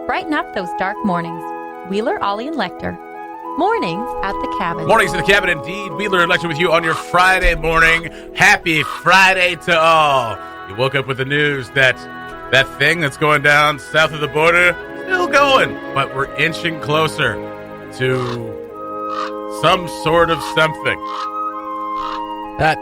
Brighten up those dark mornings. Wheeler, Ollie, and Lecter. Mornings at the Cabin. Mornings at the Cabin, indeed. Wheeler and Lecter with you on your Friday morning. Happy Friday to all. You woke up with the news that thing that's going down south of the border, still going, but we're inching closer to some sort of something. That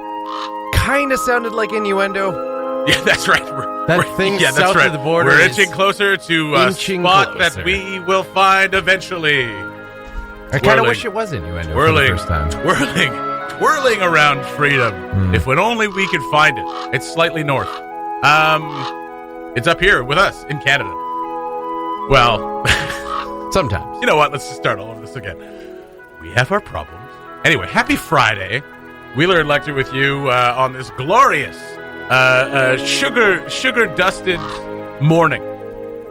kind of sounded like innuendo. Yeah, that's right. South of the border. We're inching closer to a spot that we will find eventually. I kind of wish it was innuendo for the first time. Whirling around freedom. If only we could find it. It's slightly north. It's up here with us in Canada. Well, sometimes. You know what? Let's just start all of this again. We have our problems. Anyway, happy Friday. Wheeler and Lecter with you on this glorious sugar-dusted morning.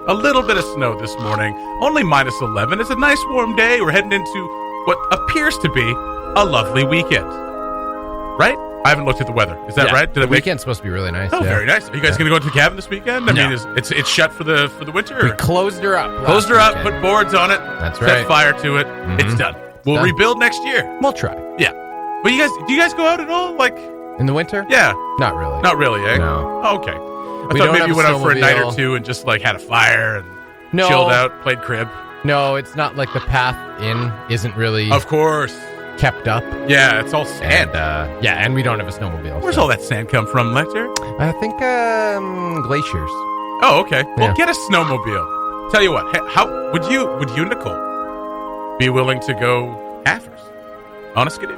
A little bit of snow this morning. Only -11. It's a nice warm day. We're heading into what appears to be a lovely weekend. Right? I haven't looked at the weather. Is that right? The weekend's supposed to be really nice. Oh, very nice. Are you guys going to go to the cabin this weekend? I mean, it's shut for the winter? We closed her up. Put boards on it. That's right. Set fire to it. Mm-hmm. It's done. We'll rebuild next year. We'll try. Yeah. But do you guys go out at all? Like in the winter? Yeah. Not really. Not really, eh? No. Oh, okay. I thought maybe you went out for a night or two and just like had a fire and chilled out, played crib. No, it's not like the path in isn't really of course kept up. Yeah, it's all sand. And we don't have a snowmobile. Where's all that sand come from, Lecter? I think glaciers. Oh, okay. Well, get a snowmobile. Tell you what, how would you Nicole be willing to go halfers on a skidoo?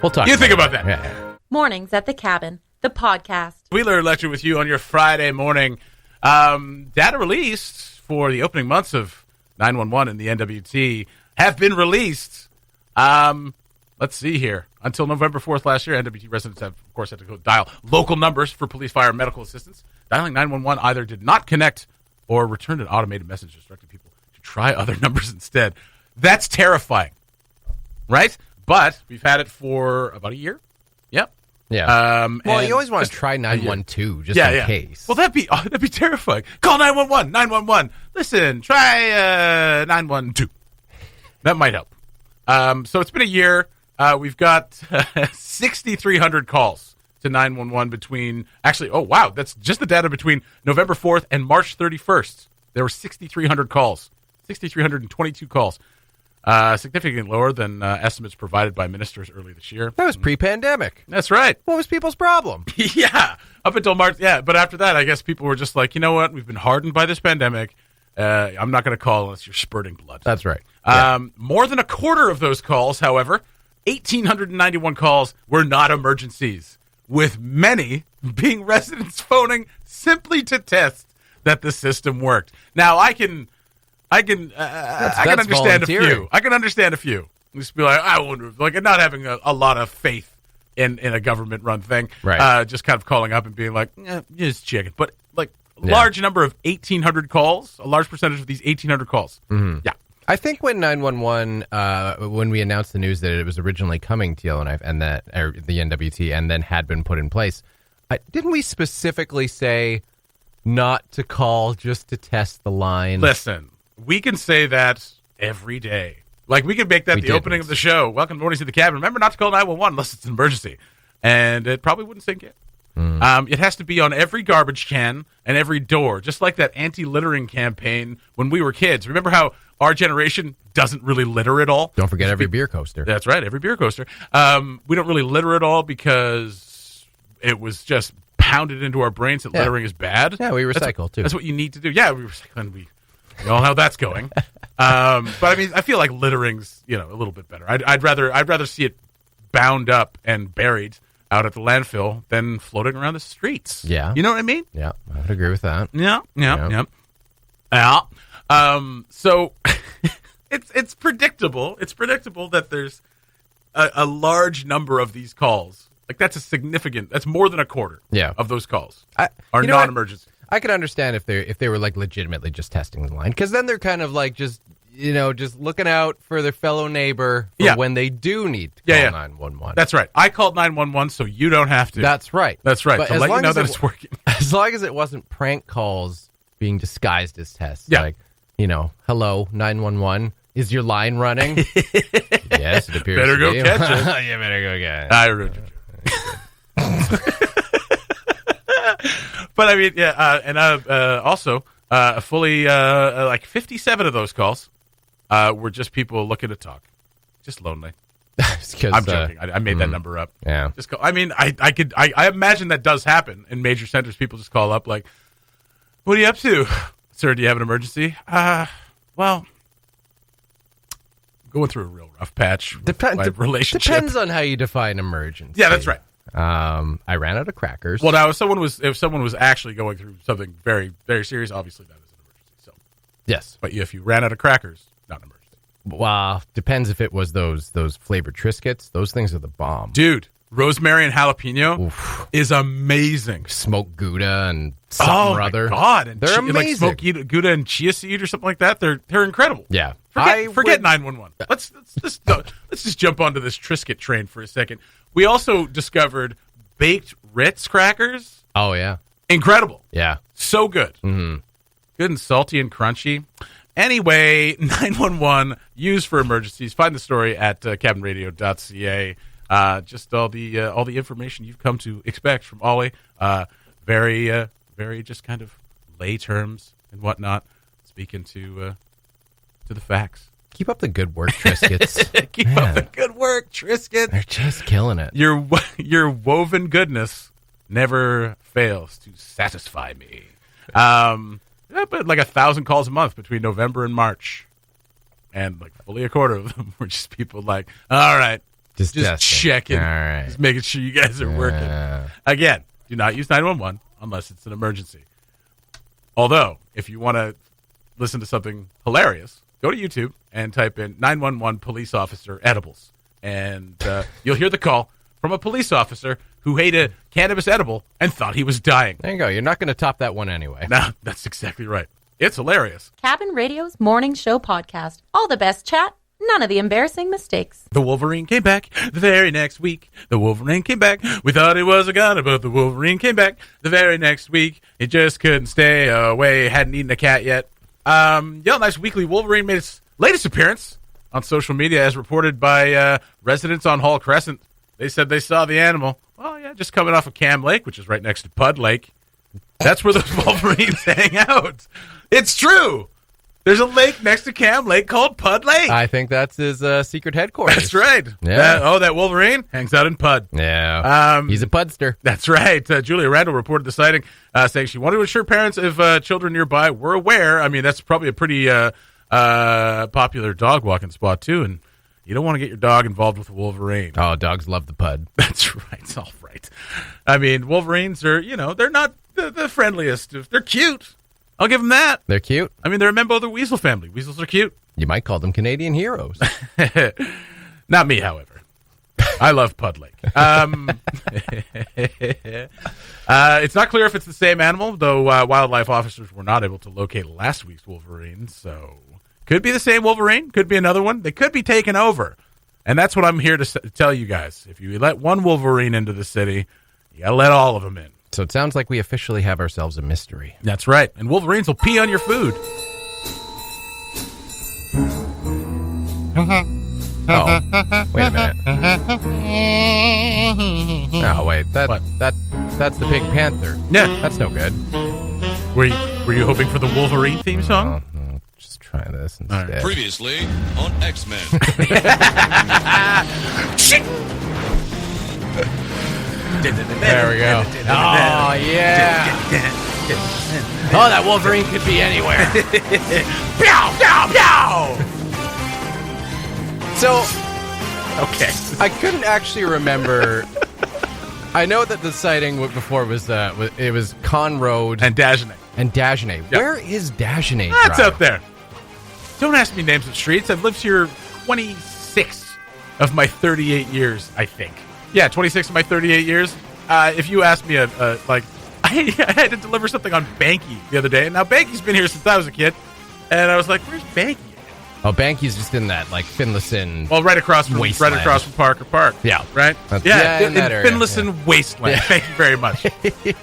We'll talk. You think about that. Yeah. Mornings at the Cabin, the podcast. Wheeler Lecter with you on your Friday morning. Data released for the opening months of 911 and the NWT have been released. Let's see here. Until November 4th last year, NWT residents have, of course, had to go dial local numbers for police, fire, and medical assistance. Dialing 911 either did not connect or returned an automated message directing people to try other numbers instead. That's terrifying, right? But we've had it for about a year. Yep. Yeah. Well, you always want to try 912 just in case. Well, that'd be terrifying. Call 911. 911. Listen, try 912. That might help. So it's been a year. We've got 6,300 calls to 911 between. Actually, oh wow, that's just the data between November 4th and March 31st. There were 6,300 calls. 6,322 calls. Significantly lower than estimates provided by ministers early this year. That was pre-pandemic. That's right. What was people's problem? Yeah, up until March. Yeah, but after that, I guess people were just like, you know what? We've been hardened by this pandemic. I'm not going to call unless you're spurting blood. That's right. More than a quarter of those calls, however, 1,891 calls were not emergencies, with many being residents phoning simply to test that the system worked. Now, I can understand a few. I can understand a few. Just be like, I wonder, like not having a lot of faith in a government-run thing. Right. Just kind of calling up and being like, just checking. But like large number of 1,800 calls, a large percentage of these 1,800 calls. Mm-hmm. Yeah. I think when 911, when we announced the news that it was originally coming to Yellowknife and that or the NWT and then had been put in place, didn't we specifically say not to call just to test the line? Listen. We can say that every day. Like, we could make that the opening of the show. Welcome to Mornings to the Cabin. Remember not to call 911 unless it's an emergency. And it probably wouldn't sink in. It has to be on every garbage can and every door, just like that anti-littering campaign when we were kids. Remember how our generation doesn't really litter at all? Don't forget every beer coaster. That's right, every beer coaster. We don't really litter at all because it was just pounded into our brains that littering is bad. Yeah, we recycle, too. That's what you need to do. Yeah, we recycle and we know how that's going. But I mean, I feel like littering's, a little bit better. I'd rather see it bound up and buried out at the landfill than floating around the streets. Yeah. You know what I mean? Yeah, I would agree with that. Yeah. So it's predictable. It's predictable that there's a large number of these calls. Like that's more than a quarter of those calls are non-emergency. I could understand if they were like legitimately just testing the line, because then they're kind of like just looking out for their fellow neighbor for when they do need to call 911. That's right. I called 911 so you don't have to. That's right. But to let you know that it's working. As long as it wasn't prank calls being disguised as tests. Yeah. Like, hello, 911. Is your line running? Yes, it appears Better to go be. catch it. You better go get it. I wrote your joke. But I mean, yeah, and also fully like 57 of those calls were just people looking to talk, just lonely. I'm joking. I made that number up. Yeah. Just call, I mean, I imagine that does happen in major centers. People just call up like, "What are you up to, sir? Do you have an emergency?" Well, I'm going through a real rough patch. With my relationship Depends on how you define emergency. Yeah, that's right. I ran out of crackers. Well, now if someone was actually going through something very, very serious, obviously that is an emergency. So yes, but if you ran out of crackers, not an emergency. Well, depends if it was those flavored Triscuits. Those things are the bomb. Dude, rosemary and jalapeno is amazing. Smoked Gouda and something or other. Oh, my God. And they're amazing. Like smoked Gouda and chia seed or something like that. They're incredible. Yeah. Forget 911. Let's just jump onto this Triscuit train for a second. We also discovered baked Ritz crackers. Oh, yeah. Incredible. Yeah. So good. Mm-hmm. Good and salty and crunchy. Anyway, 911 used for emergencies. Find the story at cabinradio.ca. Just all the information you've come to expect from Ollie. Very just kind of lay terms and whatnot. Speaking to the facts. Keep up the good work, Triscuits. Keep up the good work, Triscuit. They're just killing it. Your woven goodness never fails to satisfy me. But like 1,000 calls a month between November and March, and like fully a quarter of them were just people like, all right, just checking, all right, just making sure you guys are working. Again, do not use 911 unless it's an emergency. Although, if you want to listen to something hilarious, go to YouTube and type in 911 police officer edibles, and you'll hear the call from a police officer who ate a cannabis edible and thought he was dying. There you go. You're not going to top that one anyway. No, that's exactly right. It's hilarious. Cabin Radio's morning show podcast. All the best chat, none of the embarrassing mistakes. The Wolverine came back the very next week. The Wolverine came back. We thought it was a gun, but the Wolverine came back the very next week. It just couldn't stay away. Hadn't eaten a cat yet. Yellow Knife's Weekly Wolverine made its latest appearance on social media as reported by residents on Hall Crescent. They said they saw the animal. Well, yeah, just coming off of Cam Lake, which is right next to Pud Lake. That's where those Wolverines hang out. It's true. There's a lake next to Cam Lake called Pud Lake. I think that's his secret headquarters. That's right. Yeah. That Wolverine hangs out in Pud. Yeah. He's a Pudster. That's right. Julia Randall reported the sighting, saying she wanted to ensure parents if children nearby were aware. I mean, that's probably a pretty popular dog walking spot, too, and you don't want to get your dog involved with a Wolverine. Oh, dogs love the Pud. That's right. It's all right. I mean, Wolverines are, they're not the friendliest. They're cute. I'll give them that. They're cute. I mean, they're a member of the Weasel family. Weasels are cute. You might call them Canadian heroes. Not me, however. I love Pud Lake. It's not clear if it's the same animal, though wildlife officers were not able to locate last week's Wolverine, so could be the same Wolverine, could be another one. They could be taken over, and that's what I'm here to tell you guys. If you let one Wolverine into the city, you got to let all of them in. So it sounds like we officially have ourselves a mystery. That's right, and Wolverines will pee on your food. Oh, wait a minute. Oh, wait. That's the Pink Panther. Yeah. That's no good. Were you hoping for the Wolverine theme song? Oh, just try this instead. Right. Previously on X-Men. There we go. Oh, yeah. Oh, that Wolverine could be anywhere. Pow, pow, pow! So, Okay. I couldn't actually remember. I know that the sighting before was it was Con Road And Dagenais. and Dagenais. Yep. Where is Dagenais? That's Drive? out there. Don't ask me names of streets. I've lived here 26 of my 38 years, I think. Yeah, 26 of my 38 years. If you ask me, I had to deliver something on Banky the other day. And now Banky's been here since I was a kid. And I was like, where's Banky? Oh, Banky's just in that, like, Finlayson. Well, right across from Wasteland. Parker Park. Yeah. Right? Yeah, in that area, Finlayson Wasteland. Thank you very much.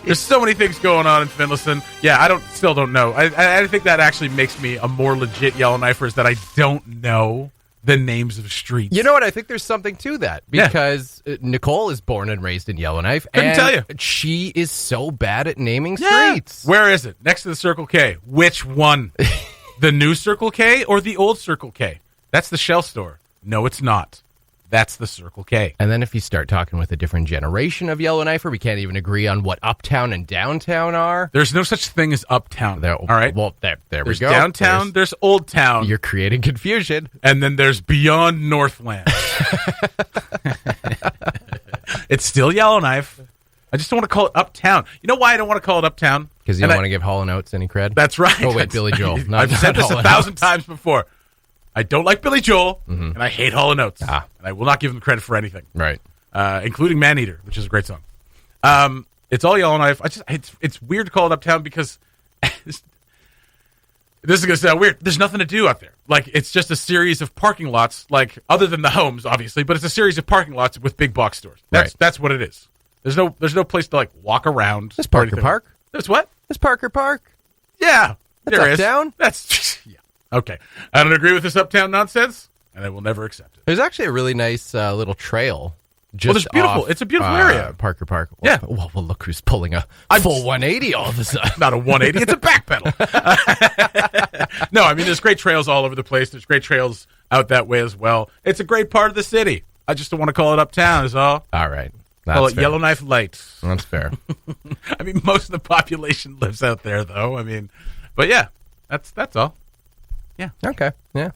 There's so many things going on in Finlayson. Yeah, I still don't know. I think that actually makes me a more legit Yellowknifer, is that I don't know the names of streets. You know what? I think there's something to that, because Nicole is born and raised in Yellowknife. Couldn't and tell you. She is so bad at naming streets. Where is it? Next to the Circle K. Which one? The new Circle K or the old Circle K? That's the Shell store. No, it's not. That's the Circle K. And then if you start talking with a different generation of Yellowknifer, we can't even agree on what uptown and downtown are. There's no such thing as uptown. All right? Well, there we There's go. downtown, there's Old Town. You're creating confusion. And then there's Beyond Northland. It's still Yellowknife. I just don't want to call it Uptown. You know why I don't want to call it Uptown? Because you don't want to give Hall & Oates any cred? That's right. Oh, wait, Billy Joel. I've said this 1,000 times before. I don't like Billy Joel, and I hate Hall & Oates. And I will not give him credit for anything. Right. Including Maneater, which is a great song. It's all Yellowknife. It's weird to call it Uptown because this is going to sound weird. There's nothing to do out there. Like, it's just a series of parking lots, like, other than the homes, obviously, but it's a series of parking lots with big box stores. That's what it is. There's no place to, like, walk around. There's Parker Park. There's what? There's Parker Park. Yeah. That's there is. Uptown? That's, yeah. Okay. I don't agree with this Uptown nonsense, and I will never accept it. There's actually a really nice little trail. It's beautiful. It's a beautiful area. Parker Park. Yeah. Well, look who's pulling a full 180 all of a sudden. Not a 180. It's a back pedal. No, I mean, there's great trails all over the place. There's great trails out that way as well. It's a great part of the city. I just don't want to call it Uptown is all. All right. Call it Yellowknife Light. That's fair. I mean, most of the population lives out there, though. I mean, but yeah, that's all. Yeah. Okay. Yeah.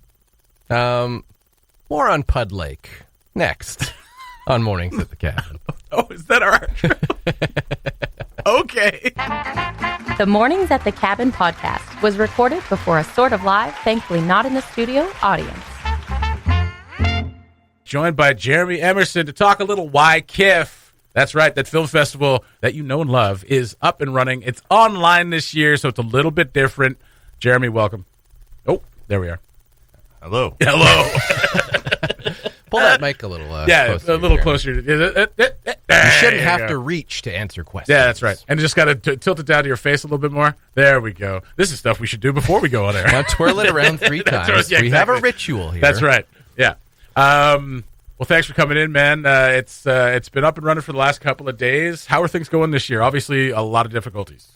More on Pud Lake next on Mornings at the Cabin. Oh, is that our Okay. The Mornings at the Cabin podcast was recorded before a sort of live, thankfully not in the studio, audience. Joined by Jeremy Emerson to talk a little why KIF. That's right, that film festival that you know and love is up and running. It's online this year, so it's a little bit different. Jeremy, welcome. Oh, there we are. Hello. Hello. Pull that mic a little closer. A little closer. You shouldn't have to reach to answer questions. Yeah, that's right. And you just got to tilt it down to your face a little bit more. There we go. This is stuff we should do before we go on air. Now twirl it around 3 times. Right, yeah, we have a ritual here. That's right. Yeah. Well, thanks for coming in, man. It's been up and running for the last couple of days. How are things going this year? Obviously, a lot of difficulties.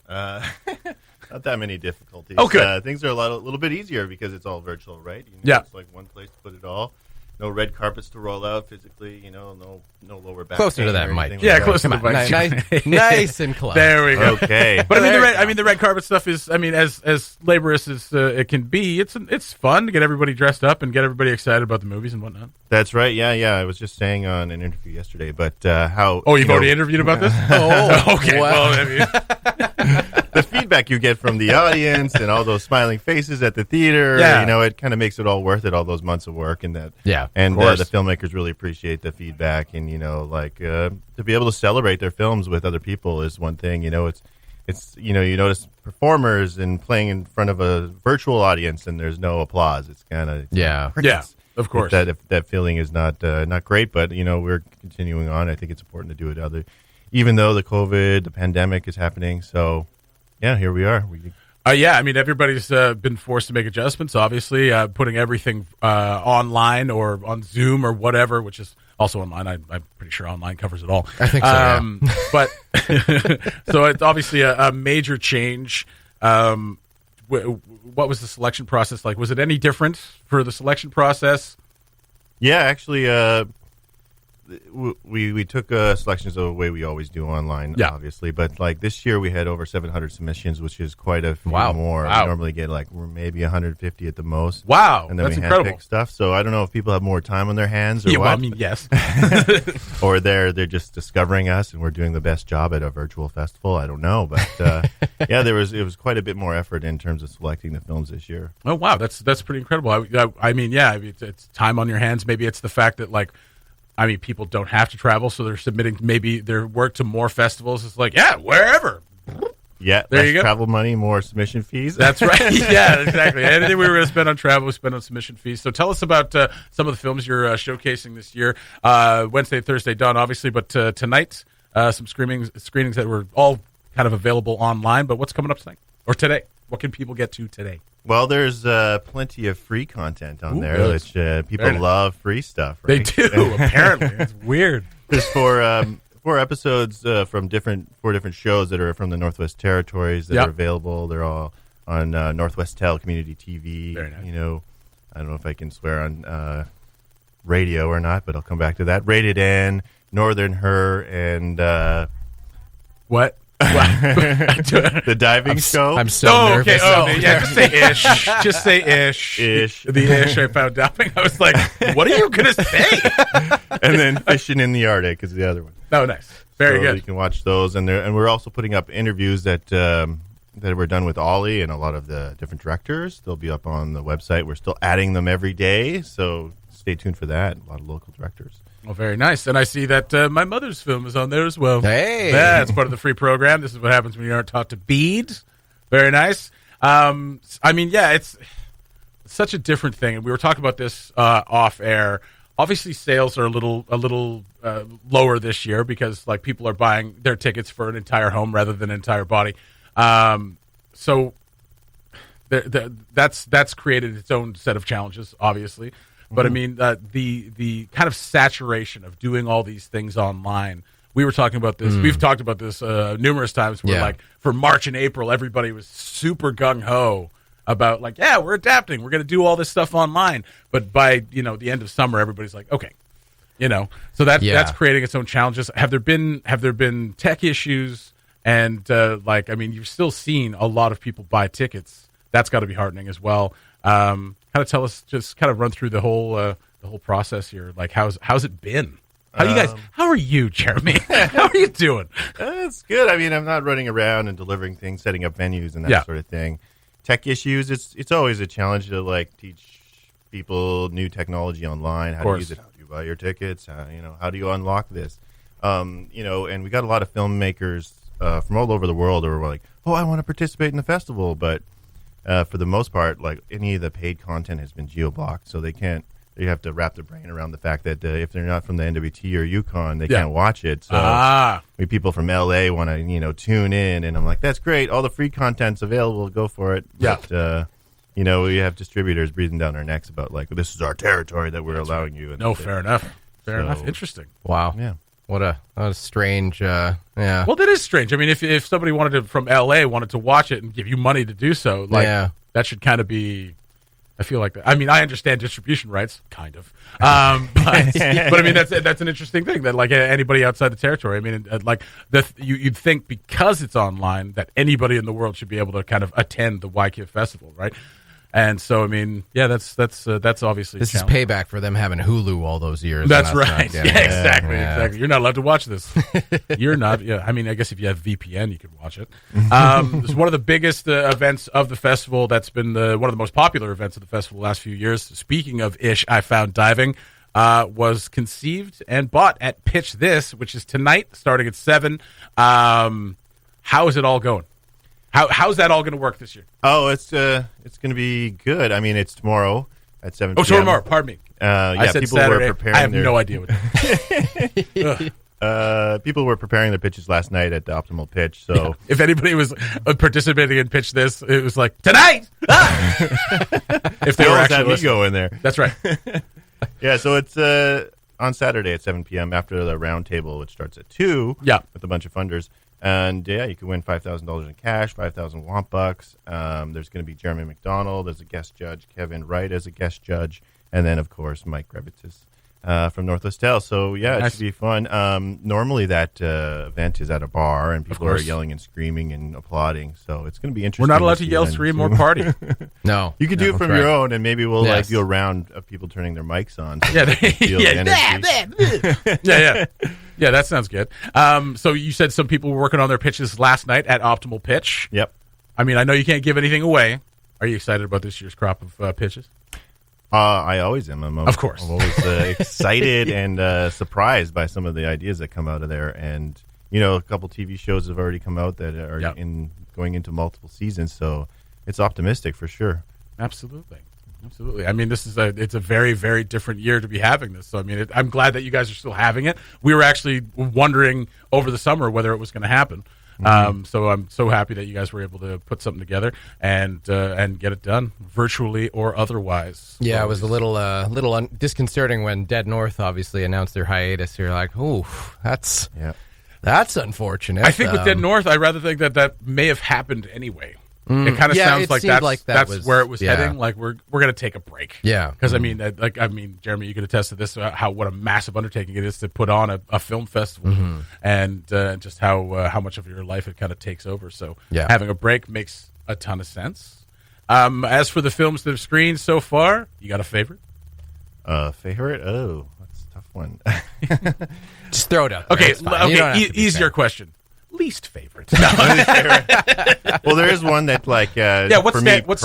Not that many difficulties. Oh, good. Things are a little bit easier because it's all virtual, right? Yeah. It's like one place to put it all. No red carpets to roll out physically. No lower back. Closer pain to that or mic. anything Yeah, like close that. to the mic. Nice and close. There we go. Okay. But I mean, the red carpet stuff is, I mean, as laborious as it can be, it's fun to get everybody dressed up and get everybody excited about the movies and whatnot. That's right. Yeah. I was just saying on an interview yesterday, but how? Oh, you've already interviewed about this? Oh, okay. wow. Well, I mean, the feedback you get from the audience and all those smiling faces at the theater, it kind of makes it all worth it, all those months of work and that. Yeah, and of course. The filmmakers really appreciate the feedback and, to be able to celebrate their films with other people is one thing. It's you notice performers and playing in front of a virtual audience and there's no applause. It's kind of yeah, of course. That feeling is not great, but we're continuing on. I think it's important to do it even though the pandemic is happening. So yeah, here we are. Yeah, I mean, everybody's been forced to make adjustments, obviously, putting everything online or on Zoom or whatever, which is also online. I'm pretty sure online covers it all. I think so, yeah. But so it's obviously a major change. What was the selection process like? Was it any different for the selection process? Yeah, actually, we took selections the way we always do online, obviously. But like this year, we had over 700 submissions, which is quite a few more. Wow. We normally get like maybe 150 at the most. Wow, and then that's we incredible. handpick stuff. So I don't know if people have more time on their hands or Yeah, what. well, I mean, yes. Or they're just discovering us, and we're doing the best job at a virtual festival. I don't know, but yeah, it was quite a bit more effort in terms of selecting the films this year. Oh wow, that's pretty incredible. I mean, yeah, it's time on your hands. Maybe it's the fact that people don't have to travel, so they're submitting maybe their work to more festivals. It's like, yeah, wherever. Yeah, There less you go. travel money, more submission fees. That's right. Yeah, exactly. Anything we were going to spend on travel, we spend on submission fees. So tell us about some of the films you're showcasing this year. Wednesday, Thursday, done, obviously, but tonight, some screenings that were all kind of available online. But what's coming up tonight or today? What can people get to today? Well, there's plenty of free content on there, good. which people love free stuff. They Right? do, apparently. It's weird. There's four episodes from four different shows that are from the Northwest Territories that are available. They're all on Northwest Tel Community TV. Very nice. You know, I don't know if I can swear on radio or not, but I'll come back to that. Rated N, Northern Her, and What? the diving show. I'm so nervous. Yeah, just say ish. Just say ish. Ish. The ish I found dumping. I was like, what are you going to say? And then Fishing in the Arctic is the other one. Oh, nice. Very So good. You can watch those, and we're also putting up interviews that were done with Ollie and a lot of the different directors. They'll be up on the website. We're still adding them every day, so stay tuned for that. A lot of local directors. Well, very nice. And I see that my mother's film is on there as well. Hey. Yeah, it's part of the free program. This is what happens when you aren't taught to bead. Very nice. I mean, yeah, it's such a different thing. And we were talking about this off air. Obviously, sales are a little lower this year because like people are buying their tickets for an entire home rather than an entire body. So that's created its own set of challenges, obviously. But I mean, the kind of saturation of doing all these things online. We were talking about this. We've talked about this numerous times. Where like for March and April, everybody was super gung ho about like, yeah, we're adapting. We're going to do all this stuff online. But by the end of summer, everybody's like, okay, So that's creating its own challenges. Have there been tech issues? And you've still seen a lot of people buy tickets. That's got to be heartening as well. Kind of tell us, just kind of run through the whole process here. Like, how's it been? How are you, Jeremy? How are you doing? It's good. I mean, I'm not running around and delivering things, setting up venues and that sort of thing. Tech issues, it's always a challenge to like teach people new technology online, how to use it, how do you buy your tickets, how do you unlock this? And we got a lot of filmmakers from all over the world who were like, oh, I want to participate in the festival, but for the most part, like any of the paid content has been geo-blocked, so they have to wrap their brain around the fact that if they're not from the NWT or Yukon, they can't watch it. So people from LA want to, tune in, and I'm like, that's great. All the free content's available. Go for it. Yeah. But, we have distributors breathing down our necks about like, this is our territory that we're allowing you. And fair enough. Fair enough. Interesting. Wow. Yeah. What a strange, yeah. Well, that is strange. I mean, if somebody from LA wanted to watch it and give you money to do so, that should kind of be, I feel like that. I mean, I understand distribution rights, kind of. But I mean, that's an interesting thing that like anybody outside the territory, I mean, you'd think because it's online that anybody in the world should be able to kind of attend the YKIF festival, right? And so, I mean, yeah, that's obviously this is payback for them having Hulu all those years. That's right. Yeah, exactly. Yeah. Exactly. You're not allowed to watch this. You're not. Yeah. I mean, I guess if you have VPN, you could watch it. It's one of the biggest events of the festival. That's been one of the most popular events of the festival the last few years. Speaking of ish, I Found Diving was conceived and bought at Pitch This, which is tonight, starting at 7. How is it all going? How's that all going to work this year? Oh, it's going to be good. I mean, it's tomorrow at 7 p.m. Oh, tomorrow. Pardon me. I said people Saturday. were preparing. I have no idea what that is. People were preparing their pitches last night at the Optimal Pitch. So yeah. If anybody was participating in Pitch This, it was like tonight. If they were actually me go in there. That's right. Yeah, so it's on Saturday at 7 p.m. after the round table, which starts at 2. Yeah, with a bunch of funders. And yeah, you can win $5,000 in cash, 5,000 Womp Bucks. There's going to be Jeremy McDonald as a guest judge, Kevin Wright as a guest judge, and then of course Mike Grevitis from Northwest Tel. So yeah, it should be fun. Normally that event is at a bar, and people are yelling and screaming and applauding. So it's going to be interesting. We're not allowed to yell, scream, or party. No, you can do it from your own, and maybe we'll like do a round of people turning their mics on. So yeah, that sounds good. So you said some people were working on their pitches last night at Optimal Pitch. Yep. I mean, I know you can't give anything away. Are you excited about this year's crop of pitches? I always am. Of course. I'm always excited and surprised by some of the ideas that come out of there. And a couple TV shows have already come out that are going into multiple seasons. So it's optimistic for sure. Absolutely. I mean, it's a very, very different year to be having this. So, I mean, I'm glad that you guys are still having it. We were actually wondering over the summer whether it was going to happen. So I'm so happy that you guys were able to put something together and get it done, virtually or otherwise. Yeah, it was a little disconcerting when Dead North obviously announced their hiatus. You're like, "Ooh, that's unfortunate." I think with Dead North, I rather think that may have happened anyway. It kind of sounds like that's where it was heading. Like we're going to take a break. Yeah, because I mean, Jeremy, you could attest to this. What a massive undertaking it is to put on a film festival, and just how much of your life it kind of takes over. So having a break makes a ton of sense. As for the films that have screened so far, you got a favorite? Favorite? Oh, that's a tough one. Just throw it out. Okay, easier question. Least favorite. No. Well, there is one that what's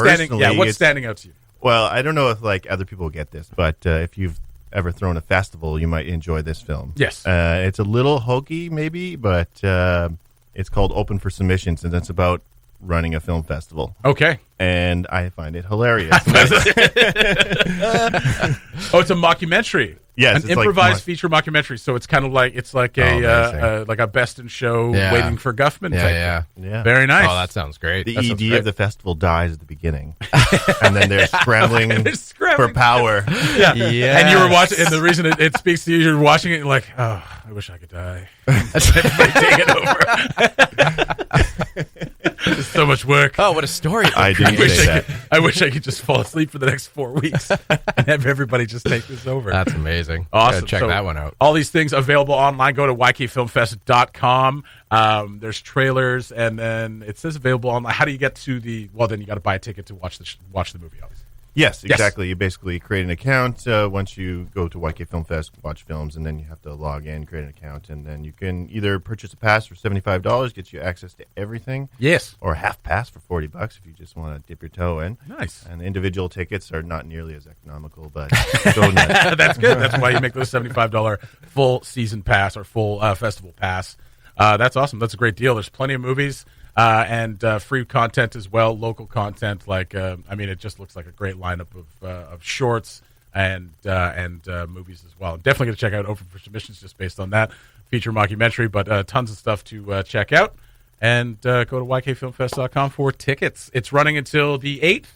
standing out to you? Well, I don't know if other people get this, but if you've ever thrown a festival, you might enjoy this film. Yes. It's a little hokey maybe, but it's called Open for Submissions, and it's about running a film festival. Okay. And I find it hilarious. Oh, it's a mockumentary. Yes, an improvised feature mockumentary. So it's kind of like a best in show waiting for Guffman. Yeah. Very nice. Oh, that sounds great. The ED of the festival dies at the beginning, and then they're scrambling for power. Yeah. And you were watching, and the reason it speaks to you, you're watching it, you're like, oh, I wish I could die. Everybody take it over. It's so much work. Oh, what a story! I wish I could just fall asleep for the next 4 weeks and have everybody just take this over. That's amazing. Awesome. Check that one out. All these things available online. Go to ykfilmfest.com. There's trailers, and then it says available online. How do you get to the? Well, then you got to buy a ticket to watch the movie. Obviously. Yes, exactly. You basically create an account once you go to YK Film Fest, watch films, and then you have to log in, create an account, and then you can either purchase a pass for $75, gets you access to everything. Yes. Or a half pass for $40 if you just want to dip your toe in. Nice. And individual tickets are not nearly as economical, but go nuts. That's good. That's why you make those $75 full season pass or full festival pass. That's awesome. That's a great deal. There's plenty of movies. And free content as well, local content. It just looks like a great lineup of shorts and movies as well. Definitely going to check out Open for Submissions just based on that feature mockumentary, but tons of stuff to check out. And go to ykfilmfest.com for tickets. It's running until the 8th.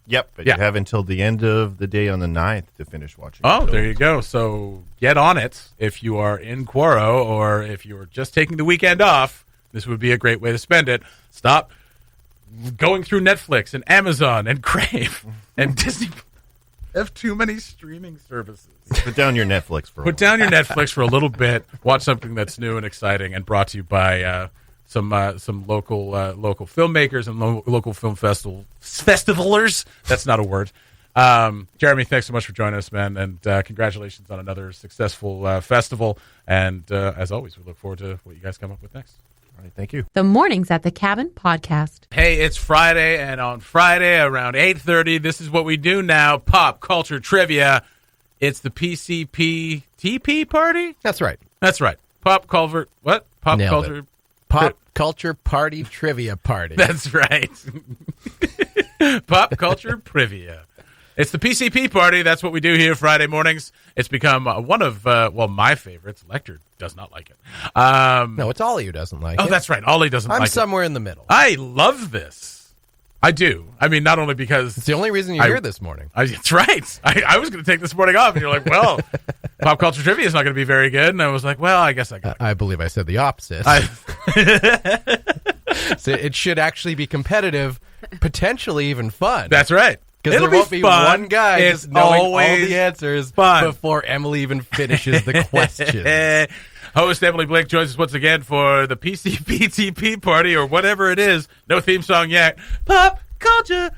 Yep, but you have until the end of the day on the 9th to finish watching. Oh, there you go. So get on it if you are in Quoro or if you're just taking the weekend off. This would be a great way to spend it. Stop going through Netflix and Amazon and Crave and Disney. Have too many streaming services. Put down your Netflix for a little bit. Watch something that's new and exciting, and brought to you by some local filmmakers and local film festivalers. That's not a word. Jeremy, thanks so much for joining us, man, and congratulations on another successful festival. And as always, we look forward to what you guys come up with next. All right, thank you. The Mornings at the Cabin podcast. Hey, it's Friday, and on Friday around 8:30, this is what we do now: pop culture trivia. It's the PCP TP party. That's right. Pop culture. What? Pop Nailed culture. It. Pop culture party trivia party. That's right. Pop culture trivia. It's the PCP party. That's what we do here Friday mornings. It's become one of my favorites. Lecter does not like it. No, it's Ollie who doesn't like it. Oh, that's right. Ollie doesn't like it. I'm somewhere in the middle. I love this. I do. I mean, not only because it's the only reason you're here this morning. That's right. I was going to take this morning off, and you're like, well, pop culture trivia is not going to be very good. And I was like, well, I guess I got it. I believe I said the opposite. So it should actually be competitive, potentially even fun. That's right. Because there won't be one guy just knowing all the answers before Emily even finishes the question. Host Emily Blake joins us once again for the PCPTP party, or whatever it is. No theme song yet. Pop culture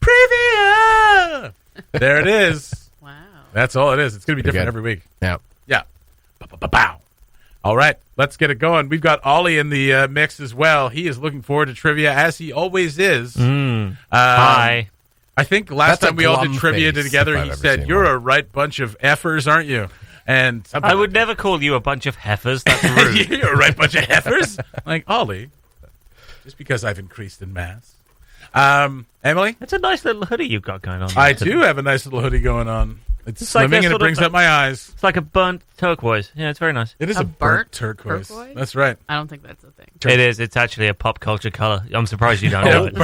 preview. There it is. Wow. That's all it is. It's going to be different every week. Yeah. Bow. All right, let's get it going. We've got Ollie in the mix as well. He is looking forward to trivia, as he always is. Hi. I think last time we all did trivia together, he said, "You're a right bunch of effers, aren't you?" And I would never call you a bunch of heifers. That's rude. You're a right bunch of heifers. Like, Ollie, just because I've increased in mass. Emily? It's a nice little hoodie you've got going on. I do have a nice little hoodie going on. It's It's like swimming a and it sort of brings up my eyes. It's like a burnt turquoise. Yeah, it's very nice. It is A a burnt burnt turquoise. turquoise? That's right. I don't think that's a thing. It is. It's actually a pop culture color. I'm surprised you don't know it.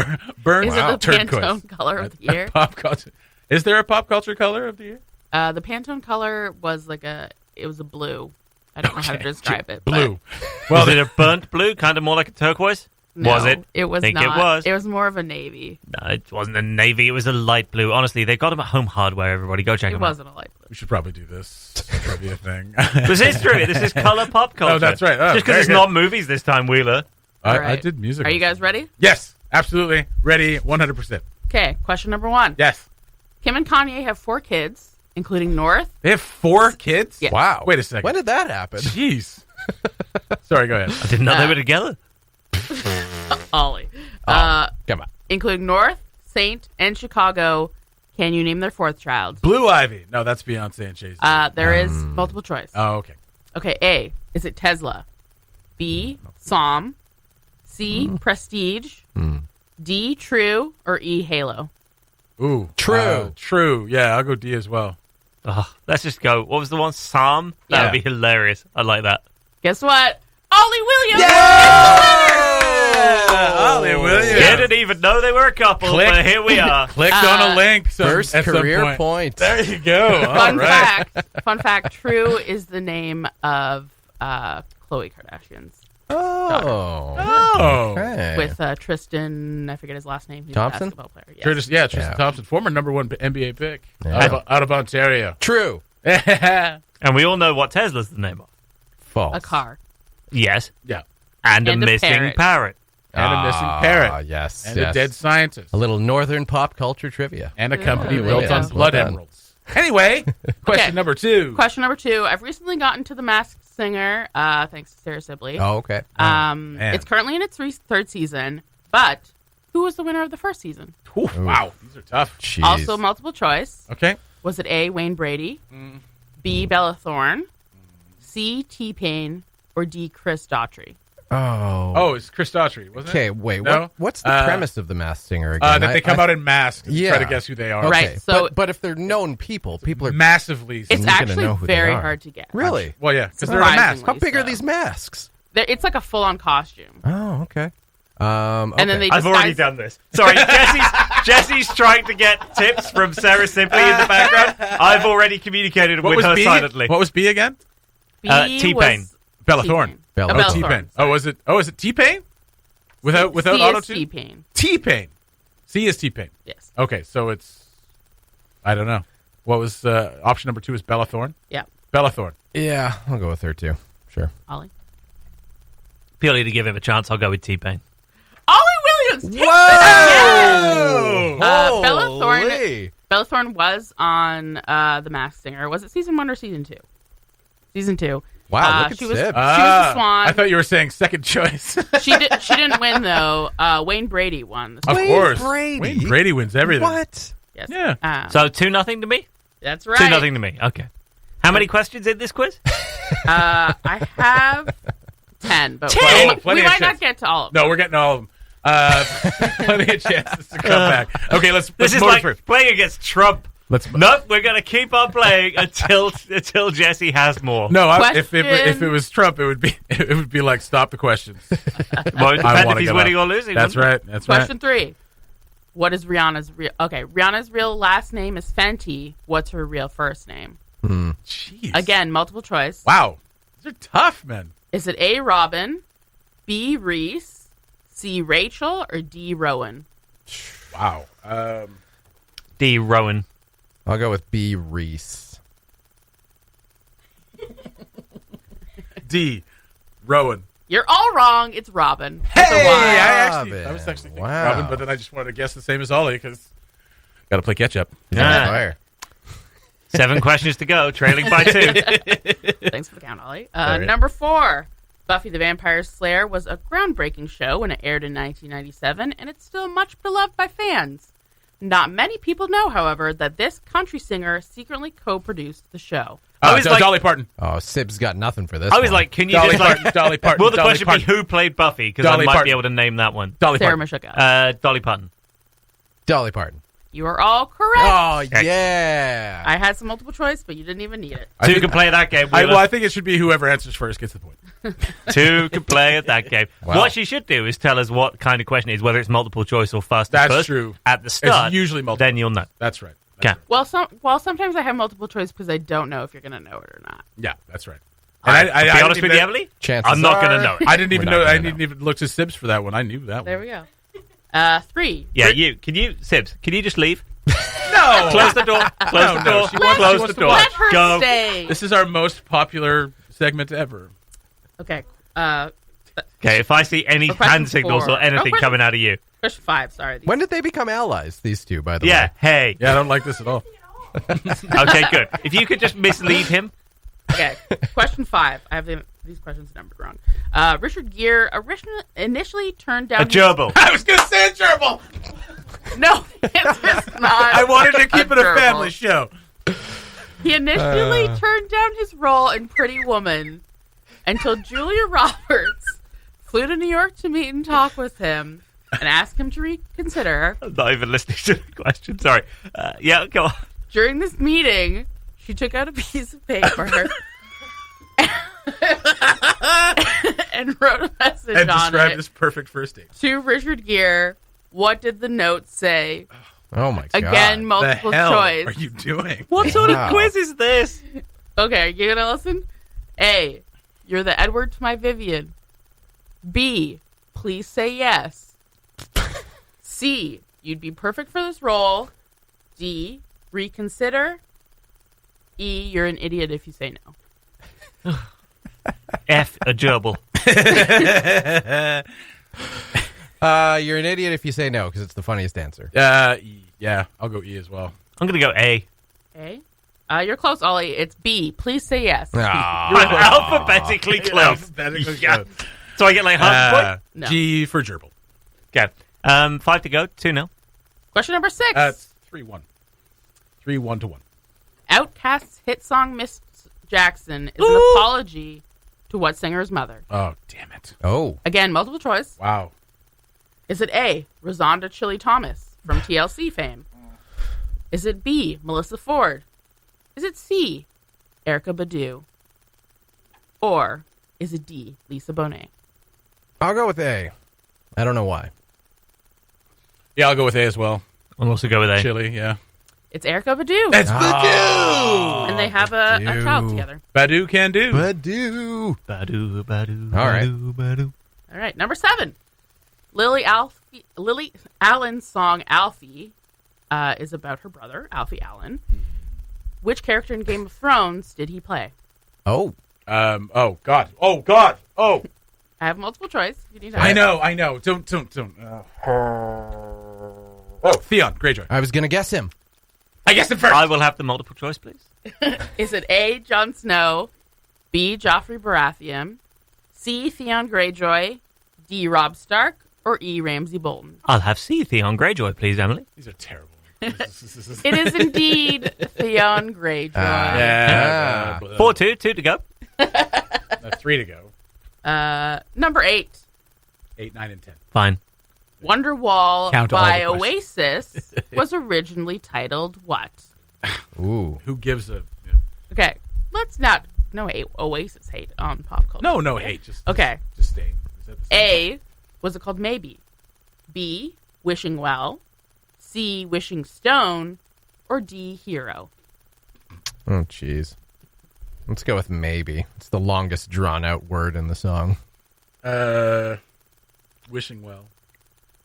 Burnt Is it the turquoise. Pantone color of the year? Pop culture. Is there a pop culture color of the year? The Pantone color was it was a blue. I don't know how to describe it. Blue. Was it a burnt blue, kind of more like a turquoise? No, Was it? It was Think not. it was. It was more of a navy. No, it wasn't a navy. It was a light blue. Honestly, they got them at Home Hardware. Everybody, go check It them out. wasn't a light blue. We should probably do this trivia thing. This is true. This is color pop culture. Oh, that's right. Oh, Just because very it's good. not movies this time, Wheeler. I Right. did music. Are you guys ready? Yes, absolutely. Ready, 100%. Okay, question number 1. Yes. Kim and Kanye have 4 kids, including North. They have 4 kids? Yeah. Wow. Wait a second. When did that happen? Jeez. Sorry, go ahead. I didn't know they were together. Ollie. Come on. Including North, Saint, and Chicago. Can you name their 4th child? Blue Ivy. No, that's Beyonce and Jay-Z. There is multiple choice. Oh, okay. Okay, A, is it Tesla? B, Psalm. C, Prestige. D, True. Or E, Halo? Ooh. True. True. Yeah, I'll go D as well. Let's just go. What was the one? Psalm? That Yeah. would be hilarious. I like that. Guess what? Ollie Williams! Ollie Williams. Didn't even know they were a couple, Click. but here we are. Clicked on a link. First at some career point. There you go. Fun All right. Fun fact, True is the name of Khloe Kardashian's Oh. Oh. Okay. with Tristan, I forget his last name. He's Thompson? a basketball player. Yes. Tristan Yeah. Thompson, former number 1 NBA pick Yeah. out of Ontario. True. Yeah. And we all know what Tesla's the name of. False. A car. Yes. Yeah. And a And a missing parrot. And a missing parrot. Yes. And yes. a dead scientist. A little northern pop culture trivia. And a company Yeah. built on Well blood done. emeralds. Anyway, question Okay. number 2. Question number 2. I've recently gotten to The Masked Singer, thanks to Sarah Sibley. Oh, okay. man. It's currently in its 3rd season, but who was the winner of the 1st season? Ooh, wow, these are tough. Jeez. Also multiple choice. Okay. Was it A, Wayne Brady, B, Bella Thorne, C, T-Pain, or D, Chris Daughtry? Oh. it's Chris Daughtry, wasn't Okay, it? wait. No? What's the premise of The Masked Singer again? That they come out in masks and Yeah. try to guess who they are. Okay, Right, so- but if they're known people are Massively. It's You're gonna actually know who they very are. hard to get. really. Well, yeah, because they're a mask. Surprisingly. How big are so. these masks? It's like a full-on costume. Oh, okay. And then they I've already done this. Sorry, Jesse's trying to get tips from Sarah Sibley in the background. I've already communicated What with was her B? silently. What was B again? B T-Pain. was Bella T-Pain. Thorne. Bella Bella Thorne. Thorne. T-Pain. Is it T-Pain? Without C auto is tune? T-Pain. T-Pain. C is T-Pain. Yes. Okay, so it's I don't know. What was option number 2 is Bella Thorne? Yeah. Bella Thorne. Yeah, I'll go with her too. Sure. Ollie. Purely to give him a chance, I'll go with T-Pain. Ollie Williams. Takes Whoa! Bella Thorne was on The Masked Singer. Was it season 1 or season 2? Season 2. Wow, look at she was Sib. she was the swan. I thought you were saying second choice. She didn't win though. Wayne Brady won. Of Wayne course. Brady? Wayne Brady wins everything. What? Yes. Yeah. So 2-0 to me? That's right. 2-0 to me. Okay. How many questions in this quiz? I have 10, but 10? we Plenty of might not chance. get to all of them. No, we're getting all of them. Plenty of chances to come back. Okay, let's This is motor like through. playing against Trump. Let's Nope, we're going to keep on playing until Jesse has more. No, if Question- it was Trump, it would be like stop the questions. Well, it I depends wanna if he's get winning up. or losing. That's wouldn't right. That's Question right. 3. What is Rihanna's real? Okay, Rihanna's real last name is Fenty. What's her real first name? Jeez. Again, multiple choice. Wow. These are tough, man. Is it A, Robin, B, Reese, C, Rachel, or D, Rowan? Wow. it? D. Rowan. I'll go with B. Reese. D. Rowan. You're all wrong. It's Robin. Hey, With a Y. I was actually thinking Wow. Robin, but then I just wanted to guess the same as Ollie because got to play catch up. Yeah. Fire. 7 questions to go, trailing by 2. Thanks for the count, Ollie. right. Number 4. Buffy the Vampire Slayer was a groundbreaking show when it aired in 1997, and it's still much beloved by fans. Not many people know, however, that this country singer secretly co-produced the show. I was like, Dolly Parton. Oh, Sib's got nothing for this. I was one. like, can you Dolly just like? Parton. Dolly Parton. Will the Dolly question Parton. be who played Buffy? Because I Dolly might Parton. be able to name that one. Dolly Sarah Parton. Michelle. Dolly Parton. Dolly Parton. You are all correct. Oh, yeah. I had some multiple choice, but you didn't even need it. Two can play that game. Wheeler. I think it should be whoever answers first gets the point. Two can play at that game. Wow. What she should do is tell us what kind of question it is, whether it's multiple choice or fast. That's first. true. At the start, It's usually multiple. Then you'll know. That's right. Okay. Well, sometimes I have multiple choice because I don't know if you're going to know it or not. Yeah, that's right. And And to be honest with you, Emily, Chances I'm not going are- to know it. I didn't even We're know. not I gonna didn't even look to Sibs for that one. I knew that There one. we go. 3. Yeah, you. Can you, Sibs? Can you just leave? No. Close the door. Close the no, door. she wants- Close she wants the to door. watch. Let her Go. stay. This is our most popular segment ever. Okay. Okay, if I see any Or question hand signals 4. or anything question- coming out of you, Question 5. Sorry. When did they become allies, these two, by the yeah, way? hey. Yeah, I don't like this at all. Okay, good. If you could just mislead him. Okay. Question 5. I have these questions numbered wrong. Richard Gere initially turned down A gerbil. I was going to say a gerbil. No, the answer is not. I wanted to keep it a gerbil. family show. He initially turned down his role in Pretty Woman until Julia Roberts flew to New York to meet and talk with him and ask him to reconsider. I'm not even listening to the question. Sorry. Yeah, go on. During this meeting, she took out a piece of paper and wrote a message And on describe it this perfect first date. to Richard Gere. What did the note say? Oh, my God. Again, multiple the hell choice. are you doing? What sort Wow. of quiz is this? Okay, are you gonna listen? A. You're the Edward to my Vivian. B. Please say yes. C. You'd be perfect for this role. D. Reconsider. E. You're an idiot if you say no. F, a gerbil. You're an idiot if you say no, because it's the funniest answer. Yeah, I'll go E as well. I'm going to go A. A. You're close, Ollie. It's B. Please say yes. Ah. You're alphabetically close. Alphabetically Yeah. close. So I get like half a point? No. G for gerbil. Okay. 5 to go. 2-0. Question number 6. It's 3-1. 3-1 to 1. Outkast's hit song Miss Jackson is an apology to what singer's mother? Oh, damn it. Oh. Again, multiple choice. Wow. Is it A, Rosonda Chili Thomas from TLC fame? Is it B, Melissa Ford? Is it C, Erykah Badu? Or is it D, Lisa Bonet? I'll go with A. I don't know why. Yeah, I'll go with A as well. I'll also go with A. Chili, yeah. It's Erykah Badu. It's Badu! And they have a Badu. child together. Badu can do. Badu. Badu, badu, All right. badu, badu. All right, number 7. Lily Allen's song Alfie is about her brother, Alfie Allen. Which character in Game of Thrones did he play? Oh. Oh, God. Oh, God. Oh. I have multiple choice. If you need I know. Don't. Oh, Theon Greyjoy. I was going to guess him. I guess it first. I will have the multiple choice, please. Is it A, Jon Snow, B, Joffrey Baratheon, C, Theon Greyjoy, D, Robb Stark, or E, Ramsay Bolton? I'll have C, Theon Greyjoy, please, Emily. These are terrible. It is indeed Theon Greyjoy. Yeah. 4-2, 2 to go. 3 to go. Number 8, 8, 9, and 10. Fine. Wonderwall Count all by the questions. Oasis was originally titled what? Ooh. Who gives a... Okay, let's not... No hate, Oasis hate on pop culture. No hate. Just Okay. Just staying. Is that the same? A, was it called Maybe? B, Wishing Well? C, Wishing Stone? Or D, Hero? Oh, jeez. Let's go with maybe. It's the longest drawn-out word in the song. Wishing well.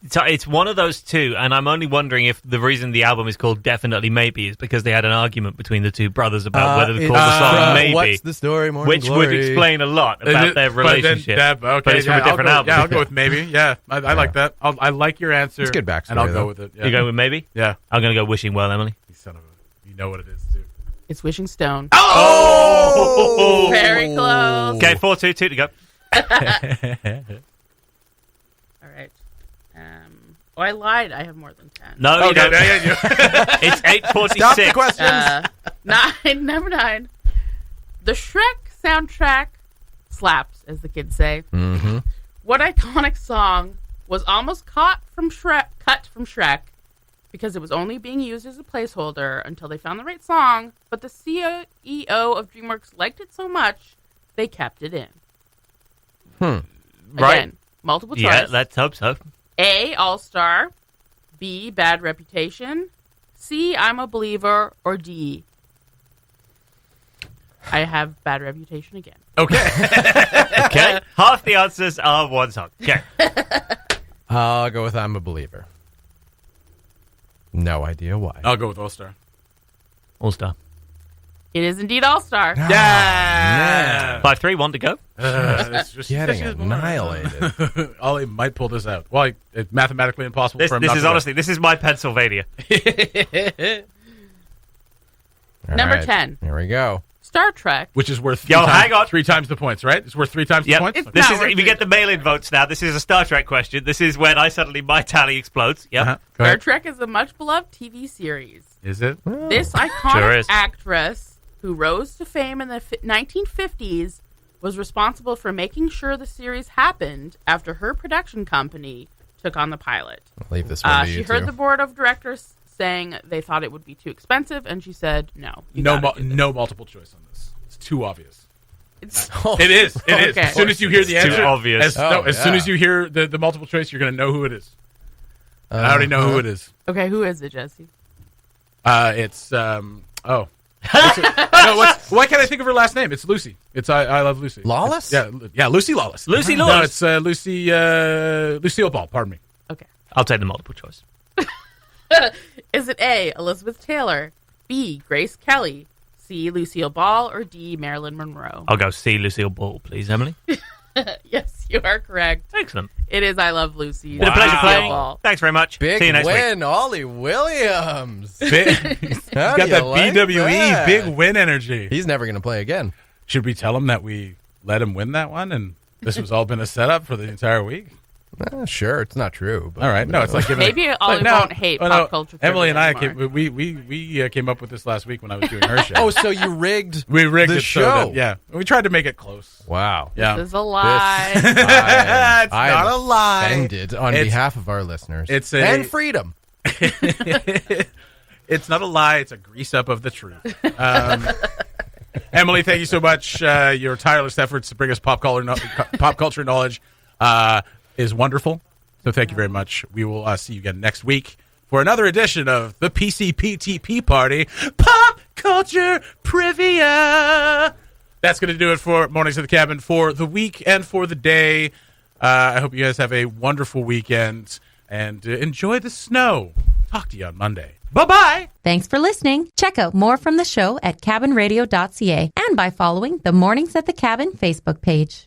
So it's one of those two, and I'm only wondering if the reason the album is called Definitely Maybe is because they had an argument between the two brothers about whether to call the song Maybe. What's the story, Morning Which would Glory? explain a lot about their relationship. Okay, but it's from a different album. Yeah, I'll go with maybe. Yeah, I like that. I like your answer. It's good backstory, and I'll go though. with it. Yeah. You going with Maybe? Yeah. I'm going to go Wishing Well, Emily. You son of a... You know what it is, too. It's Wishing Stone. Oh! Very close. Okay, 4-2, 2 to go. All right. Oh, I lied. I have more than 10. No, you don't. Yeah. It's 8:46. Stop the questions. 9, number 9. The Shrek soundtrack slaps, as the kids say. Mm-hmm. What iconic song was almost cut from Shrek because it was only being used as a placeholder until they found the right song, but the CEO of DreamWorks liked it so much, they kept it in. Right. Again, multiple choice. Yeah, let's hope so. A, All-Star. B, Bad Reputation. C, I'm a Believer. Or D, I have Bad Reputation again. Okay. Okay. Half the answers are one song. Okay. I'll go with I'm a Believer. No idea why. I'll go with All Star. All Star. It is indeed All-Star. Yeah. 5-3, 1 to go. It's just Getting annihilated. Ollie might pull this out. Well, it's mathematically impossible This for him not is to go. honestly, this is my Pennsylvania. All Number right, 10. Here we go. Star Trek. Which is worth hang on. 3 times the points, right? It's worth 3 times the Yep. points? It's This not is worth we it. get the mail-in votes now. This is a Star Trek question. This is when my tally explodes. Yep. Uh-huh. Go Star ahead. Trek is a much-beloved TV series. Is it? This Sure iconic is. actress, who rose to fame in the 1950s, was responsible for making sure the series happened after her production company took on the pilot. I'll leave this one to She you heard two. the board of directors saying they thought it would be too expensive, and she said, no. you No, gotta do this." no multiple choice on this. It's too obvious. It's, It is. It is. Okay. As soon as you hear the It's too answer, obvious. As soon yeah. as you hear the multiple choice, you're going to know who it is. I already know who it is. okay, who is it, Jesse? It's no. Why can't I think of her last name? It's Lucy. It's I love Lucy. Lawless? Yeah, Lucy Lawless. Lucy No, Lawless. it's Lucille Ball. Pardon me. Okay. I'll take the multiple choice. Is it A, Elizabeth Taylor, B, Grace Kelly, C, Lucille Ball, or D, Marilyn Monroe? I'll go see Lucille Ball, please, Emily. Yes, you are correct. Excellent. It is I Love Lucy. Been a pleasure Lucille playing. Ball. Thanks very much. Big See you next week. win, Ollie Williams. He's How got do that you like BWE that? big win energy. He's never going to play again. Should we tell him that we let him win that one and this was all been a setup for the entire week? Sure, it's not true. But, All right, no, it's like giving Maybe Ollie won't hate pop culture Emily and I trivia anymore. we came up with this last week when I was doing her show. Oh, so you rigged we rigged the it show. so that, yeah, we tried to make it close. Wow. Yeah, This is a lie. It's I not am a lie. offended on It's- behalf of our listeners. it's and freedom. It's not a lie. It's a grease up of the truth. Emily, thank you so much. Your tireless efforts to bring us pop culture knowledge is wonderful. So thank you very much. We will see you again next week for another edition of the PCPTP Party Pop Culture Trivia. That's going to do it for Mornings at the Cabin for the week and for the day. I hope you guys have a wonderful weekend and enjoy the snow. Talk to you on Monday. Bye-bye. Thanks for listening. Check out more from the show at cabinradio.ca and by following the Mornings at the Cabin Facebook page.